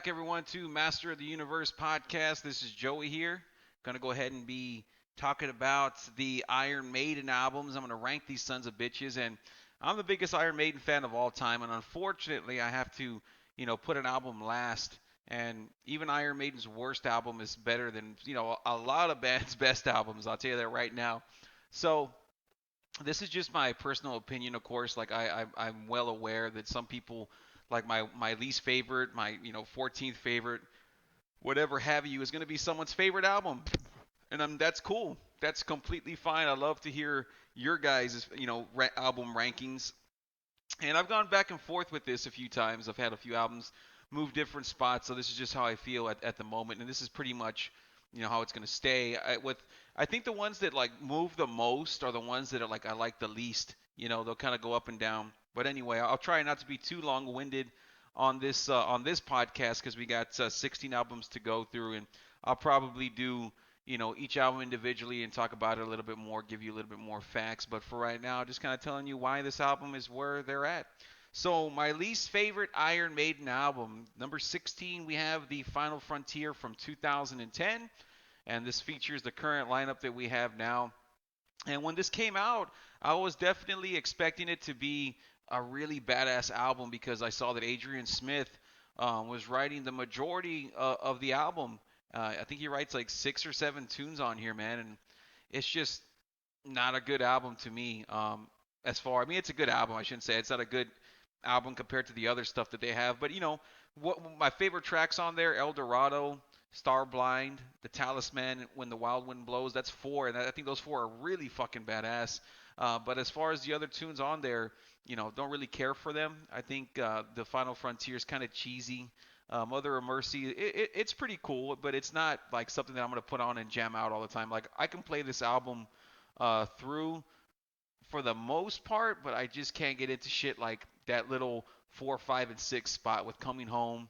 back, everyone, to Master of the Universe podcast. This is Joey here. Gonna go ahead and be talking about the Iron Maiden albums. I'm gonna rank these sons of bitches, and I'm the biggest Iron Maiden fan of all time. And unfortunately, I have to, put an album last. And even Iron Maiden's worst album is better than, a lot of bands' best albums. I'll tell you that right now. So this is just my personal opinion, of course. Like I'm well aware that some people like my least favorite, my 14th favorite, whatever have you, is going to be someone's favorite album, and that's cool. That's completely fine. I love to hear your guys' album rankings, and I've gone back and forth with this a few times. I've had a few albums move different spots, so this is just how I feel at the moment, and this is pretty much how it's going to stay. I think the ones that like move the most are the ones that are like I like the least. They'll kind of go up and down. But anyway, I'll try not to be too long-winded on this podcast because we got 16 albums to go through, and I'll probably do each album individually and talk about it a little bit more, give you a little bit more facts. But for right now, just kind of telling you why this album is where they're at. So my least favorite Iron Maiden album, number 16, we have The Final Frontier from 2010, and this features the current lineup that we have now. And when this came out, I was definitely expecting it to be a really badass album because I saw that Adrian Smith was writing the majority of the album. I think he writes like 6 or 7 tunes on here, man, and it's just not a good album to me. I mean, it's a good album. I shouldn't say it's not a good album compared to the other stuff that they have. But what my favorite tracks on there: El Dorado, Starblind, The Talisman, When the Wild Wind Blows. That's four, and I think those four are really fucking badass. But as far as the other tunes on there, don't really care for them. I think The Final Frontier is kind of cheesy. Mother of Mercy, it's pretty cool, but it's not like something that I'm gonna put on and jam out all the time. Like I can play this album through for the most part, but I just can't get into shit like that little 4, 5, and 6 spot with Coming Home.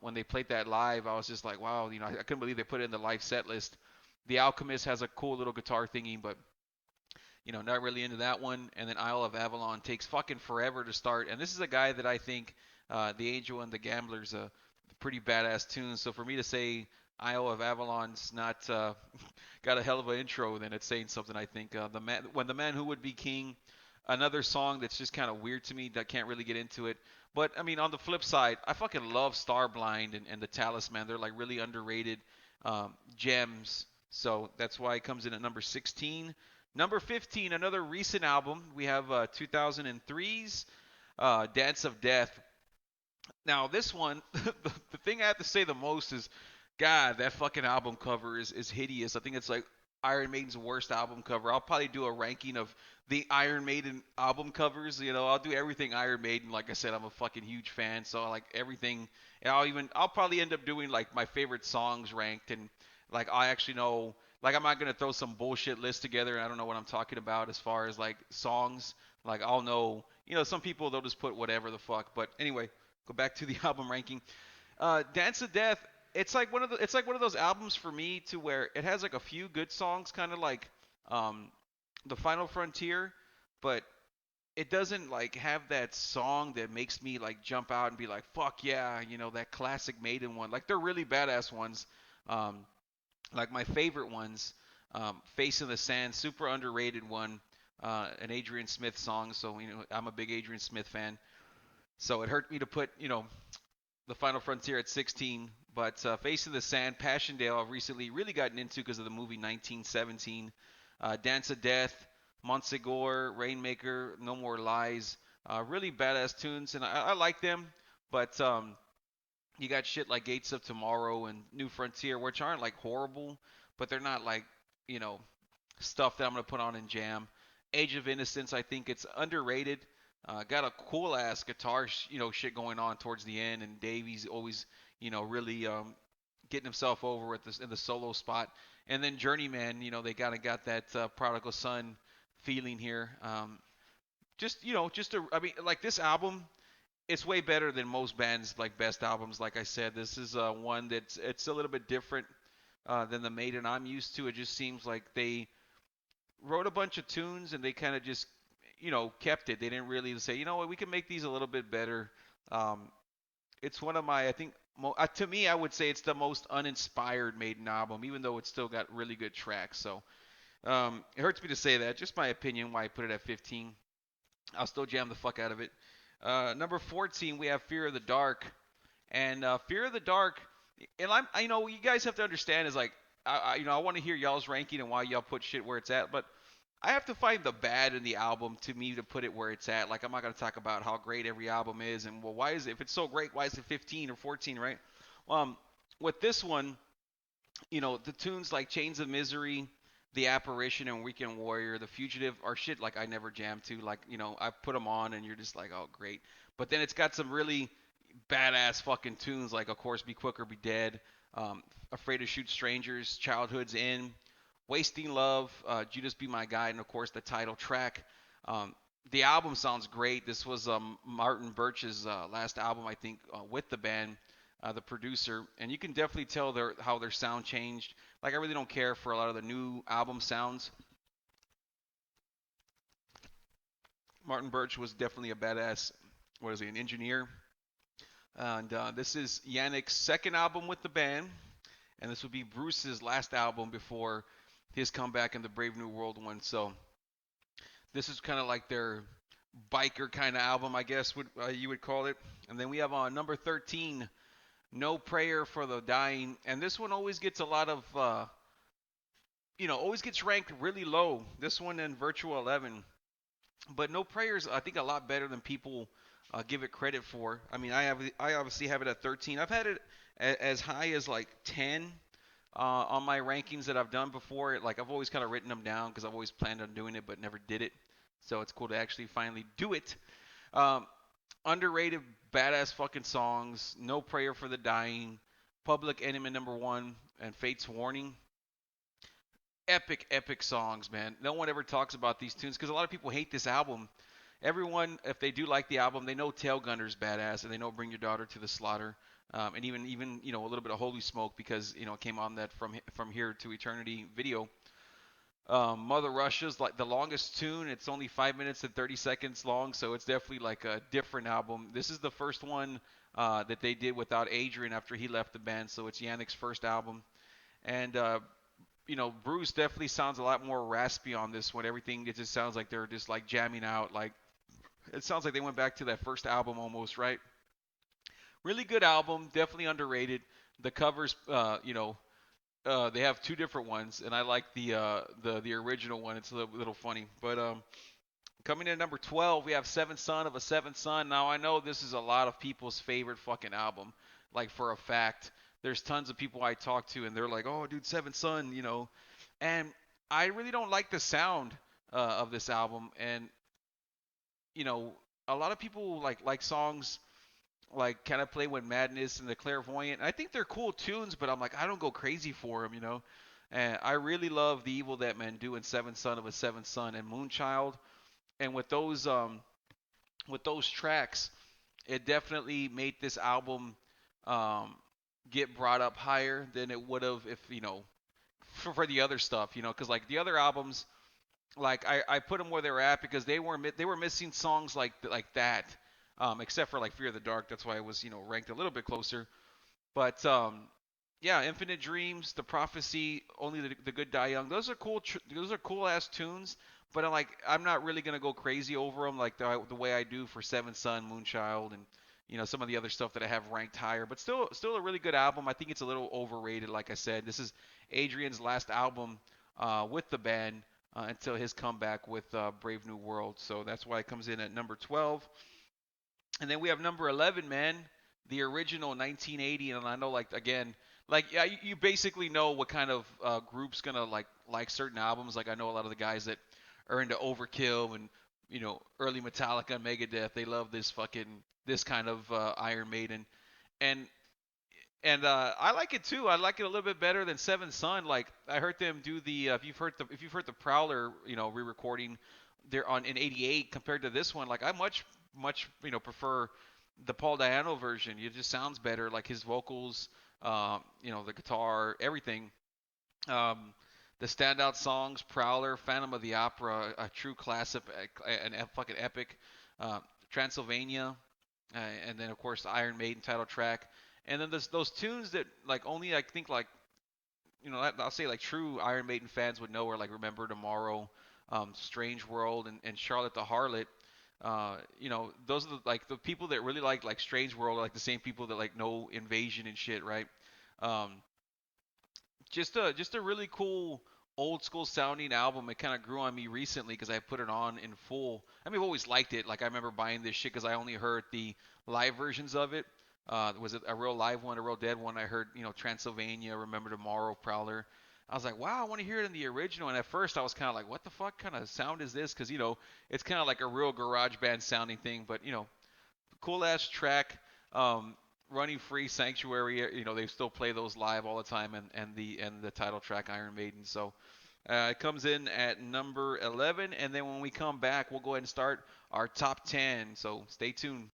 When they played that live, I was just like, wow, I couldn't believe they put it in the live set list. The Alchemist has a cool little guitar thingy, but not really into that one. And then Isle of Avalon takes fucking forever to start. And this is a guy that I think The Angel and the Gambler's a pretty badass tune. So for me to say Isle of Avalon's not got a hell of an intro, then it's saying something. I think when the man who would be king, another song that's just kind of weird to me that can't really get into it. But I mean, on the flip side, I fucking love Starblind and the Talisman. They're like really underrated gems. So that's why it comes in at number 16. Number 15, another recent album. We have 2003's Dance of Death. Now, this one, the thing I have to say the most is, God, that fucking album cover is hideous. I think it's like Iron Maiden's worst album cover. I'll probably do a ranking of the Iron Maiden album covers. I'll do everything Iron Maiden. Like I said, I'm a fucking huge fan, so I like everything. And I'll probably end up doing like my favorite songs ranked, and like I actually know. Like I'm not gonna throw some bullshit list together, and I don't know what I'm talking about as far as like songs. Like I'll know. Some people they'll just put whatever the fuck. But anyway, go back to the album ranking. Dance of Death. It's like one of those albums for me to where it has like a few good songs, kind of like the Final Frontier, but it doesn't like have that song that makes me like jump out and be like, fuck yeah, that classic Maiden one. Like they're really badass ones. Um, like my favorite ones, Face in the Sand, super underrated one, an Adrian Smith song. So I'm a big Adrian Smith fan. So it hurt me to put the Final Frontier at 16, but Face in the Sand, Passchendaele, I've recently really gotten into because of the movie 1917. Dance of Death, Montsegur, Rainmaker, No More Lies, really badass tunes, and I like them. But you got shit like Gates of Tomorrow and New Frontier, which aren't like horrible, but they're not like you know stuff that I'm gonna put on and jam. Age of Innocence, I think it's underrated. Got a cool ass guitar, shit going on towards the end, and Davey's always, really getting himself over at this in the solo spot. And then Journeyman, they kind of got that prodigal son feeling here. I mean, like this album, it's way better than most bands like best albums. Like I said, this is one that's it's a little bit different than the Maiden I'm used to. It just seems like they wrote a bunch of tunes and they kind of just kept it. They didn't really say, we can make these a little bit better. It's one of my, I think to me, I would say it's the most uninspired Maiden album, even though it's still got really good tracks. So it hurts me to say that. Just my opinion why I put it at 15. I'll still jam the fuck out of it. Number 14, we have Fear of the Dark. And Fear of the Dark, and you know, you guys have to understand is like, I want to hear y'all's ranking and why y'all put shit where it's at, but I have to find the bad in the album to me to put it where it's at. Like, I'm not gonna talk about how great every album is, and well, why is it, if it's so great, why is it 15 or 14, right? Um, with this one, you know, the tunes like Chains of Misery, The Apparition, and Weekend Warrior, The Fugitive are shit like I never jam to. Like, you know, I put them on and you're just like, oh, great. But then it's got some really badass fucking tunes like, of course, Be Quick or Be Dead, Afraid to Shoot Strangers, Childhood's In, Wasting Love, Judas Be My Guide, and of course the title track. The album sounds great. This was Martin Birch's last album, I think, with the band, the producer, and you can definitely tell how their sound changed. Like, I really don't care for a lot of the new album sounds. Martin Birch was definitely a badass. What is he? An engineer. And this is Yannick's second album with the band, and this would be Bruce's last album before his comeback in the Brave New World one. So this is kind of like their biker kind of album, I guess you would call it. And then we have on number 13, No Prayer for the Dying, and this one always gets a lot of, always gets ranked really low. This one and Virtual 11, but No Prayers I think a lot better than people give it credit for. I mean, I obviously have it at 13. I've had it as high as like 10 on my rankings that I've done before. Like, I've always kind of written them down because I've always planned on doing it but never did it. So it's cool to actually finally do it. Um, Underrated, badass fucking songs. No Prayer for the Dying, Public Enemy number 1, and Fate's Warning. Epic, epic songs, man. No one ever talks about these tunes because a lot of people hate this album. Everyone, if they do like the album, they know Tail Gunner's badass, and they know Bring Your Daughter to the Slaughter, and even a little bit of Holy Smoke because it came on that From Here to Eternity video. Mother Russia's like the longest tune. It's only 5 minutes and 30 seconds long, so it's definitely like a different album. This is the first one that they did without Adrian after he left the band, so it's Yannick's first album. And Bruce definitely sounds a lot more raspy on this one. Everything, it just sounds like they're just like jamming out. Like, it sounds like they went back to that first album almost, right? Really good album, definitely underrated. The covers, they have two different ones, and I like the original one. It's a little funny. But coming in at number 12, we have Seventh Son of a Seventh Son. Now, I know this is a lot of people's favorite fucking album, like, for a fact. There's tons of people I talk to, and they're like, oh, dude, Seventh Son, And I really don't like the sound of this album. And, a lot of people like songs like Can I Play With Madness and The Clairvoyant. I think they're cool tunes, but I'm like, I don't go crazy for them. And I really love The Evil That Men Do and Seventh Son of a Seventh Son and Moonchild. And with those tracks, it definitely made this album get brought up higher than it would have if for the other stuff, because like the other albums, like I put them where they were at because they were missing songs like that, except for like Fear of the Dark. That's why it was ranked a little bit closer. But yeah, Infinite Dreams, The Prophecy, Only the Good Die Young. Those are cool. Those are cool ass tunes. But I'm not really gonna go crazy over them like the way I do for Seventh Son, Moonchild, and some of the other stuff that I have ranked higher. But still a really good album. I think it's a little overrated. Like I said, this is Adrian's last album with the band until his comeback with Brave New World. So that's why it comes in at number 12. And then we have number 11, man, the original 1980. And I know, like, again, like, yeah, you basically know what kind of group's gonna like certain albums. Like, I know a lot of the guys that are into Overkill and early Metallica and Megadeth. They love this kind of Iron Maiden, and I like it too. I like it a little bit better than Seventh Son. Like, I heard them do the if you've heard the Prowler re-recording there on in '88 compared to this one. Like, I much prefer the Paul Di'Anno version. It just sounds better. Like, his vocals, the guitar, everything. The standout songs: Prowler, Phantom of the Opera, a true classic, and fucking epic. Transylvania, and then of course the Iron Maiden title track. And then those tunes that like only I think like I'll say like true Iron Maiden fans would know are like Remember Tomorrow, Strange World, and Charlotte the Harlot. Those are like the people that really like Strange World are like the same people that like know Invasion and shit, right? Um, just a really cool old school sounding album. It kind of grew on me recently because I put it on in full. I mean, I've always liked it. Like I remember buying this shit because I only heard the live versions of it. Was it a real live one, a real dead one? I heard, Transylvania, Remember Tomorrow, Prowler. I was like, wow, I want to hear it in the original. And at first, I was kind of like, what the fuck kind of sound is this? Because it's kind of like a real garage band sounding thing. But cool ass track. Um, Running Free, Sanctuary, they still play those live all the time, and the title track Iron Maiden. So it comes in at number 11, and then when we come back, we'll go ahead and start our top 10. So stay tuned.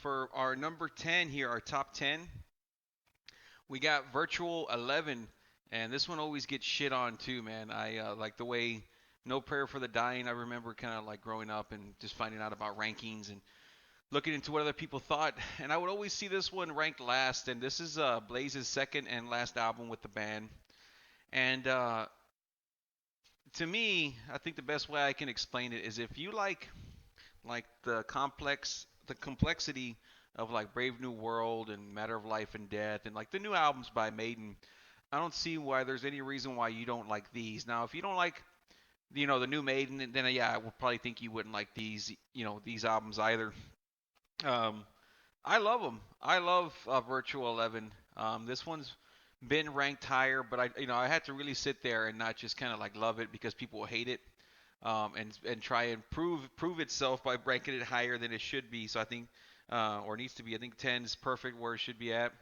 For our number 10 here, our top 10, we got Virtual 11, and this one always gets shit on too, man. I like the way No Prayer for the Dying. I remember kind of like growing up and just finding out about rankings and looking into what other people thought, and I would always see this one ranked last. And this is Blaze's second and last album with the band, and to me, I think the best way I can explain it is if you like the complexity of like Brave New World and Matter of Life and Death and like the new albums by Maiden, I don't see why there's any reason why you don't like these. Now, if you don't like the new Maiden, then yeah, I would probably think you wouldn't like these albums either. Um, I love them. I love Virtual 11. This one's been ranked higher, but I had to really sit there and not just kind of like love it because people will hate it, and try and prove itself by ranking it higher than it should be. So I think, or needs to be. I think 10 is perfect where it should be at.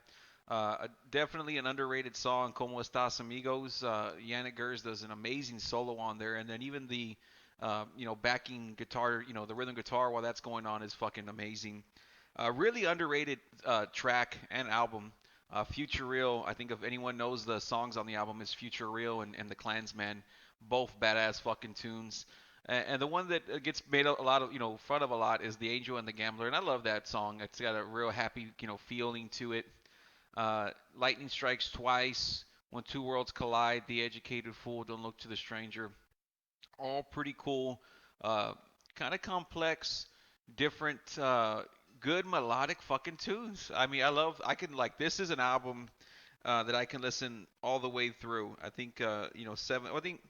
Definitely an underrated song, Como Estas Amigos. Yannick Gers does an amazing solo on there, and then even the backing guitar, the rhythm guitar while that's going on is fucking amazing. Really underrated track and album. Future Real, I think if anyone knows the songs on the album, is Future Real and The Klansman, both badass fucking tunes. And the one that gets made a lot of, fun of a lot is The Angel and the Gambler, and I love that song. It's got a real happy, feeling to it. Lightning Strikes Twice, When Two Worlds Collide, The Educated Fool, Don't Look to the Stranger, all pretty cool, kind of complex, different, good melodic fucking tunes. I mean, I can like this is an album that I can listen all the way through. I think seven. I think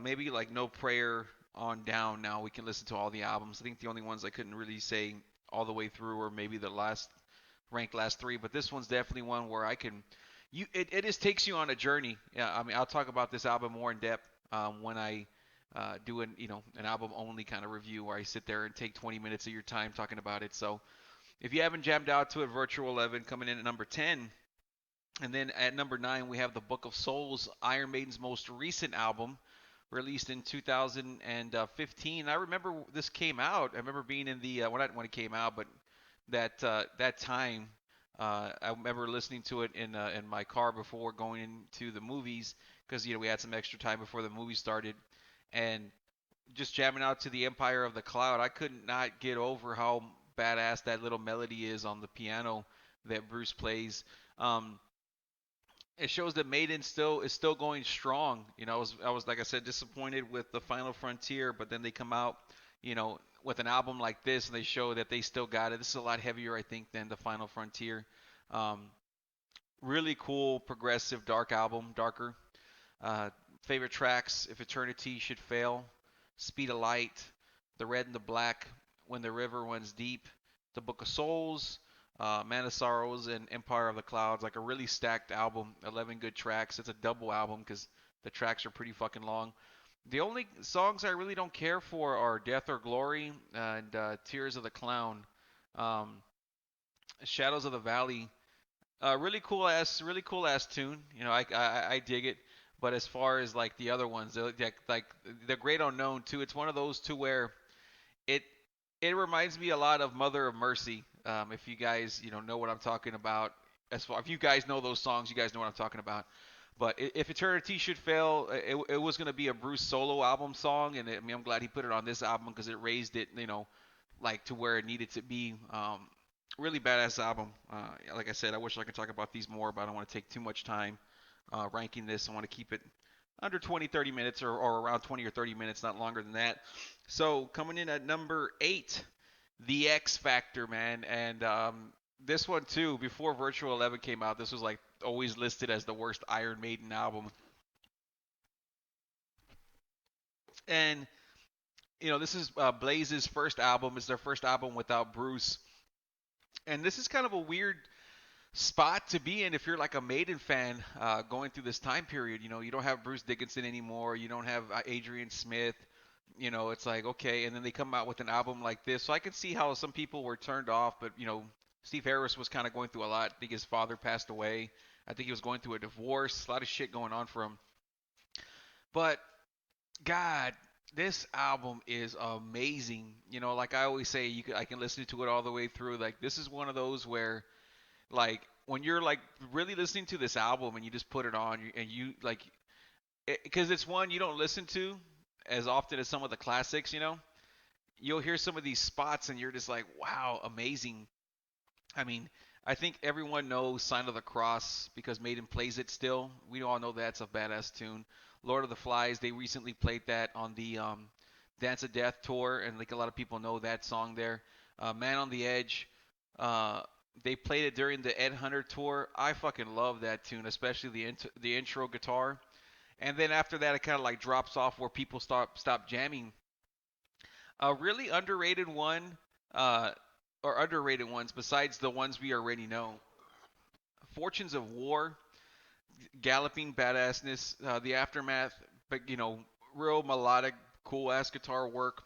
maybe like No Prayer on down. Now we can listen to all the albums. I think the only ones I couldn't really say all the way through were maybe the last three, but this one's definitely one where I can. It just takes you on a journey. Yeah, I mean, I'll talk about this album more in depth when I do an album only kind of review where I sit there and take 20 minutes of your time talking about it. So if you haven't jammed out to it, Virtual 11 coming in at number 10. And then at number 9, we have The Book of Souls, Iron Maiden's most recent album, released in 2015. I remember this came out. I remember being in the well, not when it came out, but that time. I remember listening to it in my car before going into the movies because we had some extra time before the movie started, and just jamming out to the Empire of the Cloud. I could not get over how badass that little melody is on the piano that Bruce plays. Um, it shows that Maiden is still going strong. I was like I said disappointed with the Final Frontier, but then they come out, you know, with an album like this, and they show that they still got it. This is a lot heavier, I think, than the Final Frontier. Um, really cool, progressive, dark album, darker. Uh, Favorite tracks: If Eternity Should Fail, Speed of Light, The Red and the Black, When the River Runs Deep, The Book of Souls, Man of Sorrows, and Empire of the Clouds. Like a really stacked album, 11 good tracks. It's a double album because the tracks are pretty fucking long. The only songs I really don't care for are Death or Glory and Tears of the Clown. Um, Shadows of the Valley, really cool ass tune. You know, I dig it. But as far as like the other ones, like the Great Unknown too, it's one of those two where it it reminds me a lot of Mother of Mercy. If you guys know what I'm talking about, as far if you guys know those songs, you guys know what I'm talking about. But if Eternity Should Fail, it was gonna be a Bruce solo album song, and I mean I'm glad he put it on this album because it raised it, like to where it needed to be. Really badass album. Like I said, I wish I could talk about these more, but I don't want to take too much time ranking this. I want to keep it under 20, 30 minutes or around 20 or 30 minutes, not longer than that. So coming in at number 8, The X Factor, man. And this one too, before Virtual 11 came out, this was like always listed as the worst Iron Maiden album. And this is Blaze's first album. It's their first album without Bruce. And this is kind of a weird spot to be in if you're like a Maiden fan going through this time period. You don't have Bruce Dickinson anymore. You don't have Adrian Smith. It's like, okay, and then they come out with an album like this. So I can see how some people were turned off, but Steve Harris was kind of going through a lot. I think his father passed away. I think he was going through a divorce. A lot of shit going on for him. But God, this album is amazing. Like I always say, I can listen to it all the way through. Like this is one of those where, like, when you're like really listening to this album and you just put it on and you like, because it's one you don't listen to as often as some of the classics. You'll hear some of these spots and you're just like, wow, amazing. I mean, I think everyone knows Sign of the Cross because Maiden plays it still. We all know that's a badass tune. Lord of the Flies, they recently played that on the Dance of Death tour, and like a lot of people know that song there. Man on the Edge, uh, they played it during the Ed Hunter tour. I fucking love that tune, especially the intro guitar. And then after that, it kind of like drops off where people stop jamming. A really underrated one, uh, or underrated ones besides the ones we already know. Fortunes of War, Galloping Badassness, The Aftermath, but real melodic, cool ass guitar work.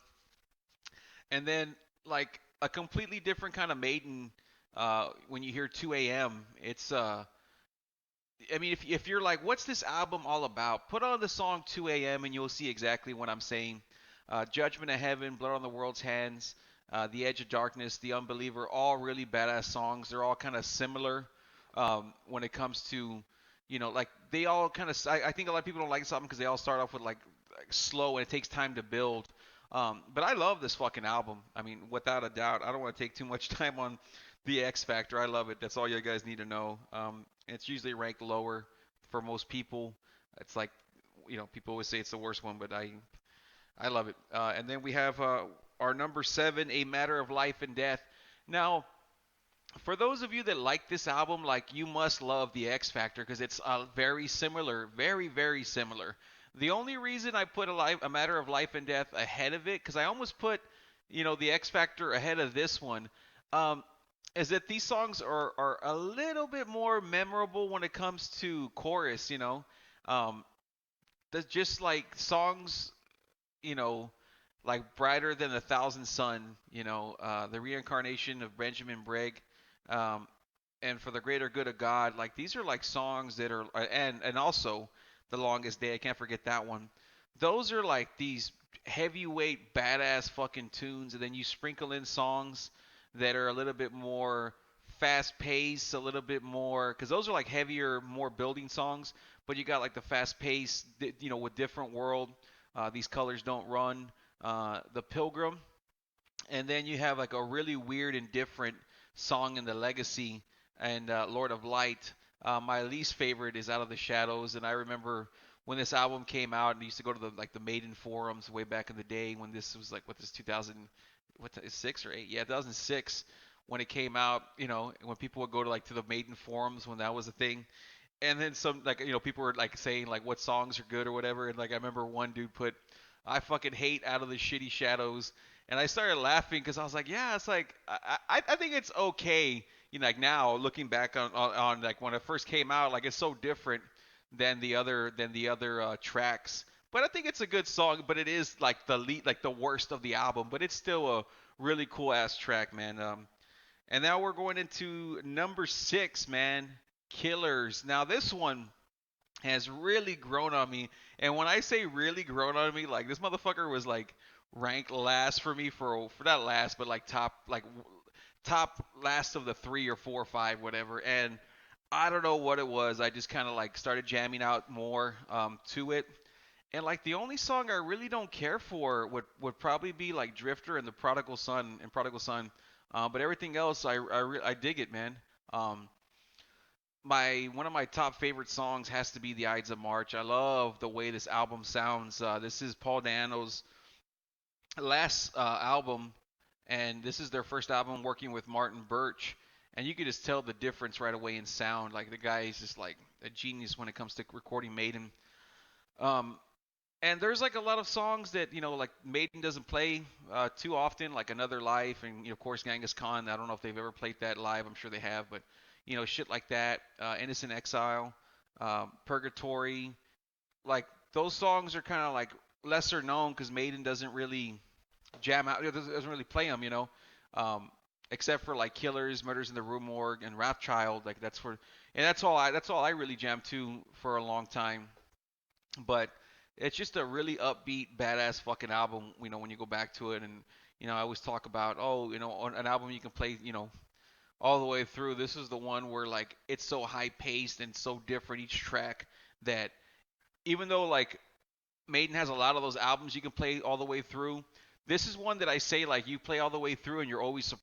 And then like a completely different kind of Maiden. When you hear 2 a.m., it's I mean, if you're like, what's this album all about? Put on the song 2 a.m. and you'll see exactly what I'm saying. Judgment of Heaven, Blood on the World's Hands, The Edge of Darkness, The Unbeliever, all really badass songs. They're all kind of similar when it comes to, like they all kind of. I think a lot of people don't like this album because they all start off with like slow and it takes time to build. But I love this fucking album. I mean, without a doubt. I don't want to take too much time on The X Factor. I love it. That's all you guys need to know. It's usually ranked lower for most people. It's like, people always say it's the worst one, but I love it. And then we have our number 7, A Matter of Life and Death. Now, for those of you that like this album, like you must love The X Factor because it's very similar, very, very similar. The only reason I put a Matter of Life and Death ahead of it, because I almost put, The X Factor ahead of this one, is that these songs are a little bit more memorable when it comes to chorus. That's just like songs, you know, like Brighter Than a Thousand Sun, The Reincarnation of Benjamin Bragg, um, and For the Greater Good of God. Like these are like songs that are, and also The Longest Day. I can't forget that one. Those are like these heavyweight badass fucking tunes, and then you sprinkle in songs that are a little bit more fast paced, a little bit more, because those are like heavier, more building songs. But you got like the fast pace, with Different World, These Colors Don't Run, The Pilgrim, and then you have like a really weird and different song in The Legacy and Lord of Light. My least favorite is Out of the Shadows, and I remember when this album came out, and I used to go to the Maiden forums way back in the day when this was like what this 2000 six or eight? Yeah, 2006 when it came out. When people would go to the Maiden forums when that was a thing, and then some people were like saying like what songs are good or whatever, and like I remember one dude put I fucking hate Out of the Shitty Shadows, and I started laughing because I was like, yeah, it's like I think it's okay. Like now looking back on like when it first came out, like it's so different than the other tracks. But I think it's a good song, but it is like the lead, like the worst of the album. But it's still a really cool ass track, man. And now we're going into number six, man. Killers. Now this one has really grown on me. And when I say really grown on me, like this motherfucker was like ranked last for me for not last, but like top last of the three or four or five, whatever. And I don't know what it was. I just kind of like started jamming out more to it. And like the only song I really don't care for would probably be like Drifter and the Prodigal Son. But everything else I dig it, man. Um, my one of my top favorite songs has to be the Ides of March. I love the way this album sounds. This is Paul Dano's last album, and this is their first album working with Martin Birch. And you could just tell the difference right away in sound. Like the guy is just like a genius when it comes to recording Maiden. Um, and there's like a lot of songs that like Maiden doesn't play too often, like Another Life, and of course Genghis Khan. I don't know if they've ever played that live. I'm sure they have, but shit like that. Innocent Exile, Purgatory, like those songs are kind of like lesser known because Maiden doesn't really jam out. It doesn't really play them, um, except for like Killers, Murders in the Rue Morgue, and Wrathchild. Like that's all I really jammed to for a long time. But it's just a really upbeat, badass fucking album. When you go back to it, and I always talk about, on an album you can play, all the way through. This is the one where like it's so high paced and so different each track that even though like Maiden has a lot of those albums you can play all the way through, this is one that I say like you play all the way through and you're always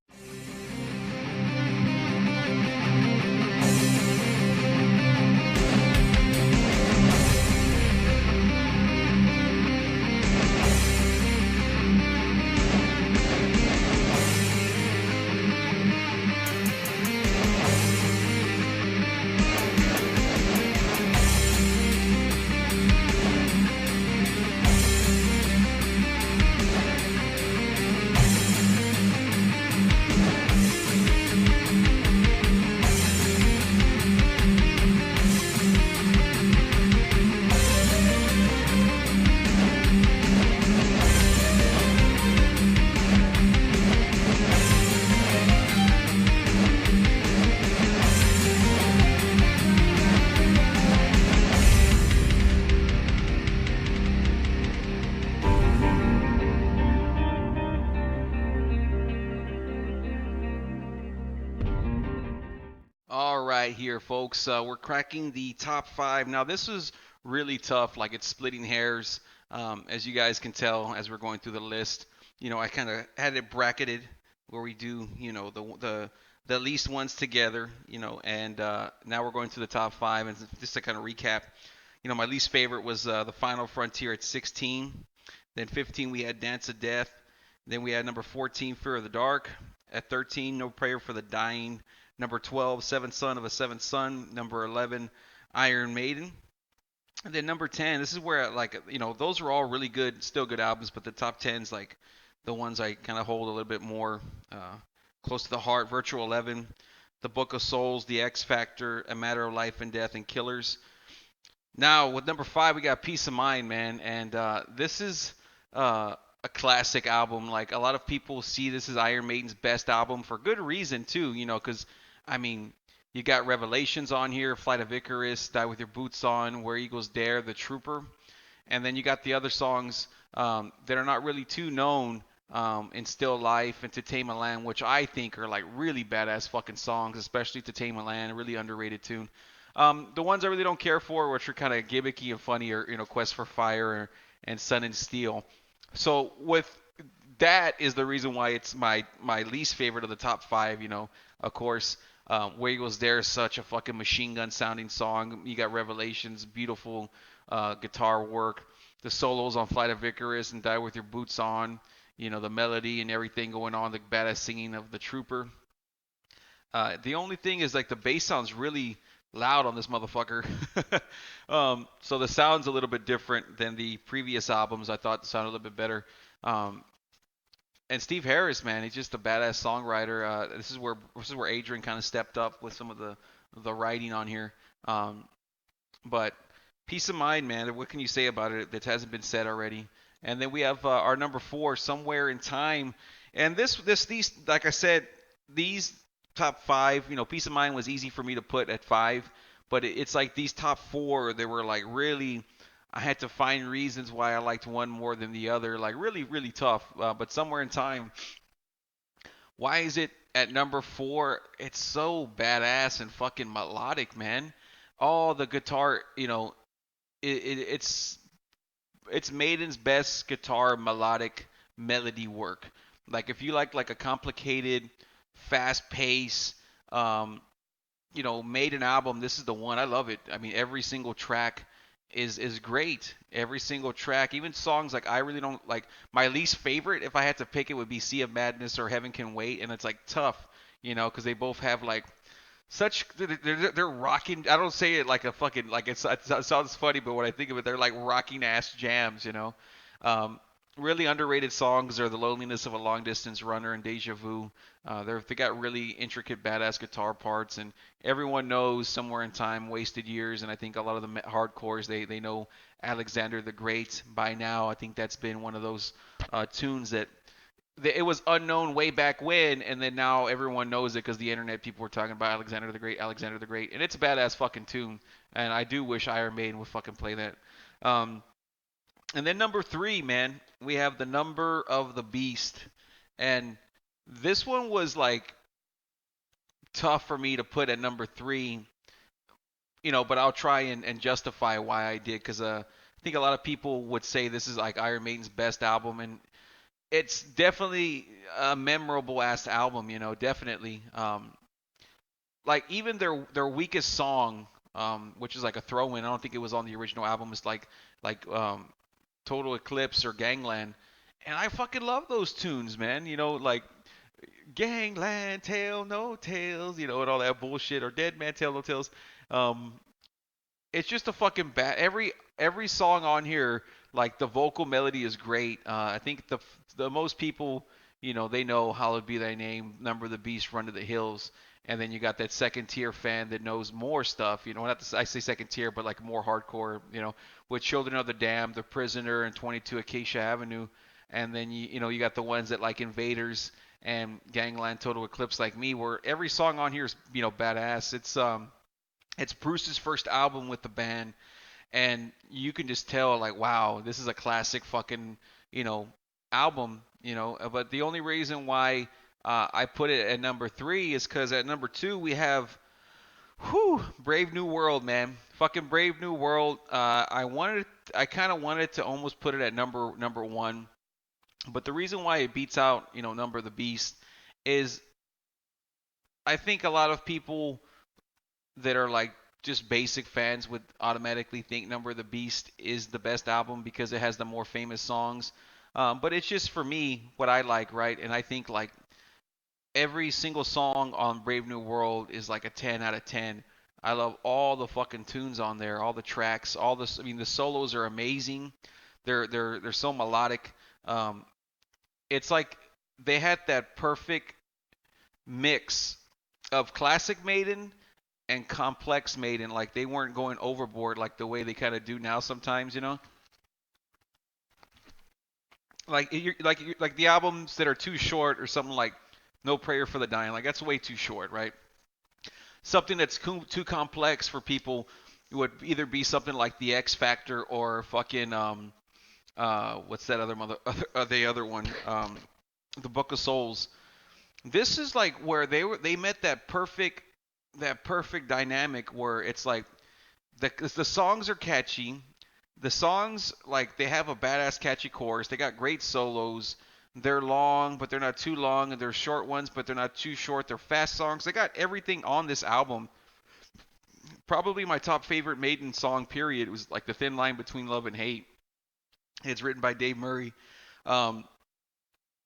all right here, folks. We're cracking the top five. Now, this is really tough. Like, it's splitting hairs, as you guys can tell as we're going through the list. I kind of had it bracketed where we do, the least ones together, and now we're going to the top five. And just to kind of recap, my least favorite was The Final Frontier at 16. Then 15, we had Dance of Death. Then we had number 14, Fear of the Dark. At 13, No Prayer for the Dying. Number 12, Seventh Son of a Seventh Son. Number 11, Iron Maiden. And then number 10, this is where, like, those are all really good, still good albums, but the top 10's, like, the ones I kind of hold a little bit more close to the heart. Virtual 11, The Book of Souls, The X Factor, A Matter of Life and Death, and Killers. Now, with number 5, we got Peace of Mind, man. And this is a classic album. Like, a lot of people see this as Iron Maiden's best album for good reason, too, because I mean, you got Revelations on here, Flight of Icarus, Die With Your Boots On, Where Eagles Dare, The Trooper. And then you got the other songs that are not really too known in Still Life and To Tame a Land, which I think are like really badass fucking songs, especially To Tame a Land, a really underrated tune. The ones I really don't care for, which are kind of gimmicky and funny, are, Quest for Fire and Sun and Steel. So with that is the reason why it's my least favorite of the top five, of course. Where Eagles Dare is such a fucking machine gun sounding song. You got Revelations, beautiful guitar work. The solos on Flight of Icarus and Die With Your Boots On. the melody and everything going on, the badass singing of the trooper. The only thing is like the bass sounds really loud on this motherfucker. So the sound's a little bit different than the previous albums. I thought it sounded a little bit better. Um, and Steve Harris, man, he's just a badass songwriter. This is where Adrian kind of stepped up with some of the writing on here. Um, but Peace of Mind, man. What can you say about it that hasn't been said already? And then we have our number four, Somewhere in Time. And these, like I said, these top five, Peace of Mind was easy for me to put at five, but it's like these top four, they were like really, I had to find reasons why I liked one more than the other, like really, really tough. But Somewhere in Time, why is it at number four? It's so badass and fucking melodic, man. All the guitar, it's Maiden's best guitar melodic melody work. Like if you like a complicated, fast pace, um, Maiden album, this is the one. I love it. I mean, every single track is great. Every single track, even songs like I really don't like. My least favorite, if I had to pick it, would be Sea of Madness or Heaven Can Wait, and it's like tough, because they both have like such they're rocking. I don't say it like a fucking like it sounds funny, but when I think of it, they're like rocking ass jams. Um, Really underrated songs are The Loneliness of a Long Distance Runner and Deja Vu. They got really intricate badass guitar parts, and everyone knows Somewhere in Time, Wasted Years, and I think a lot of the hardcores they know Alexander the Great by now. I think that's been one of those tunes that it was unknown way back when, and then now everyone knows it because the internet people were talking about Alexander the Great, and it's a badass fucking tune. And I do wish Iron Maiden would fucking play that. Um, and then number three, man, we have the Number of the Beast, and this one was like tough for me to put at number three, but I'll try and justify why I did because I think a lot of people would say this is like Iron Maiden's best album, and it's definitely a memorable ass album, definitely. Like even their weakest song, which is like a throw-in. I don't think it was on the original album. It's like Total Eclipse or Gangland, and I fucking love those tunes, man. Like Gangland, Tale No Tales, and all that bullshit, or Dead Man Tell No Tales. Um, it's just a fucking bad. Every song on here, like the vocal melody is great. I think the most people, they know Hallowed Be Thy Name, Number of the Beast, Run to the Hills, and then you got that second tier fan that knows more stuff. Not I say second tier, but like more hardcore. With Children of the Damned, The Prisoner, and 22 Acacia Avenue, and then you got the ones that like Invaders and Gangland, Total Eclipse, like me, where every song on here is badass. It's Bruce's first album with the band, and you can just tell like, wow, this is a classic fucking album. But the only reason why I put it at number three is because at number two we have Brave New World, man. Fucking Brave New World. I kind of wanted to almost put it at number one, but the reason why it beats out Number of the Beast is I think a lot of people that are like just basic fans would automatically think Number of the Beast is the best album because it has the more famous songs. But it's just for me what I like, right? And I think like every single song on Brave New World is like a 10 out of 10. I love all the fucking tunes on there, all the tracks, I mean the solos are amazing. They're so melodic. Um, it's like they had that perfect mix of classic Maiden and complex Maiden. Like they weren't going overboard like the way they kind of do now sometimes. Like the albums that are too short or something like No Prayer for the Dying. Like that's way too short, right? Something that's too complex for people would either be something like The X Factor or fucking what's that the other one The Book of Souls. This is like where they met that perfect dynamic where it's like the songs are catchy. The songs like they have a badass catchy chorus. They got great solos. They're long, but they're not too long, and they're short ones, but they're not too short. They're fast songs. They got everything on this album. Probably my top favorite Maiden song, period, was like The Thin Line Between Love and Hate. It's written by Dave Murray. Um,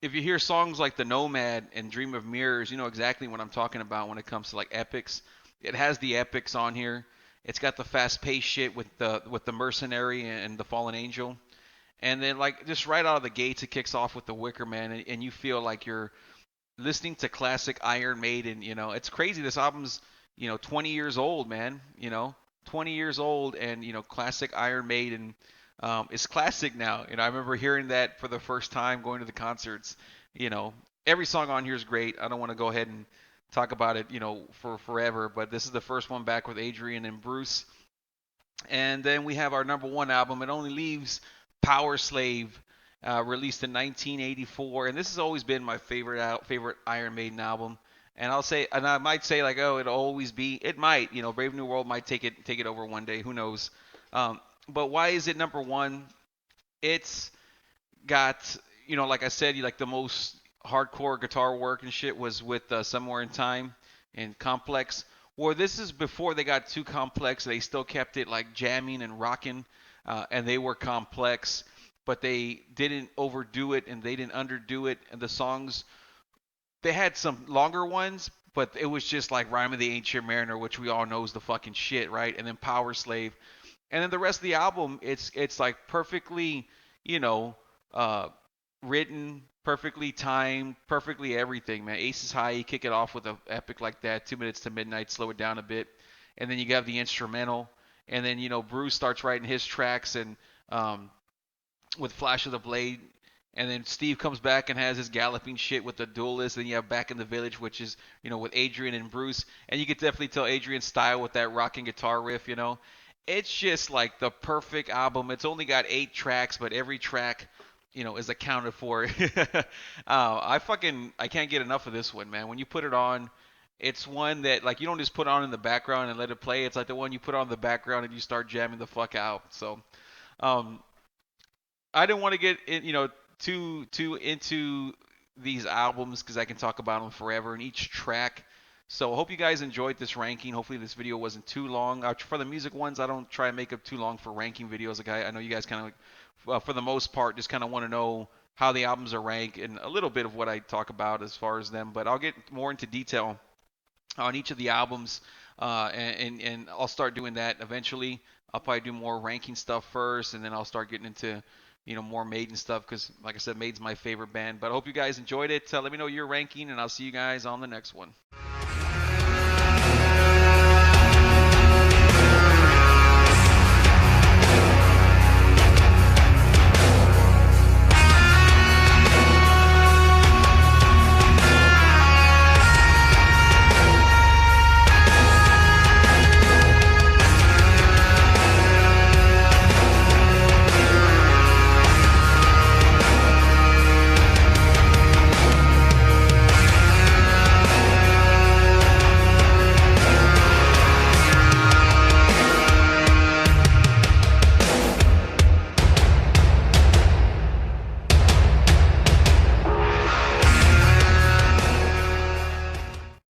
if you hear songs like The Nomad and Dream of Mirrors, you know exactly what I'm talking about when it comes to like epics. It has the epics on here. It's got the fast-paced shit with the Mercenary and the Fallen Angel. And then like just right out of the gates, it kicks off with the Wicker Man, and you feel like you're listening to classic Iron Maiden. You know, it's crazy. This album's 20 years old, man. 20 years old, and classic Iron Maiden is classic now. I remember hearing that for the first time going to the concerts. You know, every song on here is great. I don't want to go ahead and talk about it, for forever, but this is the first one back with Adrian and Bruce. And then we have our number one album. It only leaves Power Slave, released in 1984, and this has always been my favorite Iron Maiden album. And I might say like, oh, it'll always be. It might, Brave New World might take it over one day. Who knows? But why is it number one? It's got, like I said, like the most hardcore guitar work and shit was with Somewhere in Time and Complex. Or this is before they got too complex. They still kept it like jamming and rocking, and they were complex, but they didn't overdo it and they didn't underdo it. And the songs, they had some longer ones, but it was just like Rhyme of the Ancient Mariner, which we all know is the fucking shit, right? And then Power Slave, and then the rest of the album, it's like perfectly, you know, uh, written, perfectly timed, perfectly everything, man. Aces High, you kick it off with an epic like that, 2 minutes to midnight, slow it down a bit, and then you have the instrumental, and then Bruce starts writing his tracks and um, with Flash of the Blade. And then Steve comes back and has his galloping shit with the duelist. Then you have Back in the Village, which is, with Adrian and Bruce. And you could definitely tell Adrian's style with that rocking guitar riff. It's just like the perfect album. It's only got 8 tracks, but every track, is accounted for. I can't get enough of this one, man. When you put it on, it's one that like you don't just put on in the background and let it play. It's like the one you put on in the background and you start jamming the fuck out. So, um, I didn't want to get too into these albums because I can talk about them forever and each track. So I hope you guys enjoyed this ranking. Hopefully this video wasn't too long. For the music ones, I don't try and make it too long for ranking videos. Like I know you guys kind of, for the most part, just kind of want to know how the albums are ranked and a little bit of what I talk about as far as them. But I'll get more into detail on each of the albums, and I'll start doing that eventually. I'll probably do more ranking stuff first, and then I'll start getting into more Maiden stuff because, like I said, Maiden's my favorite band. But I hope you guys enjoyed it. Let me know your ranking, and I'll see you guys on the next one.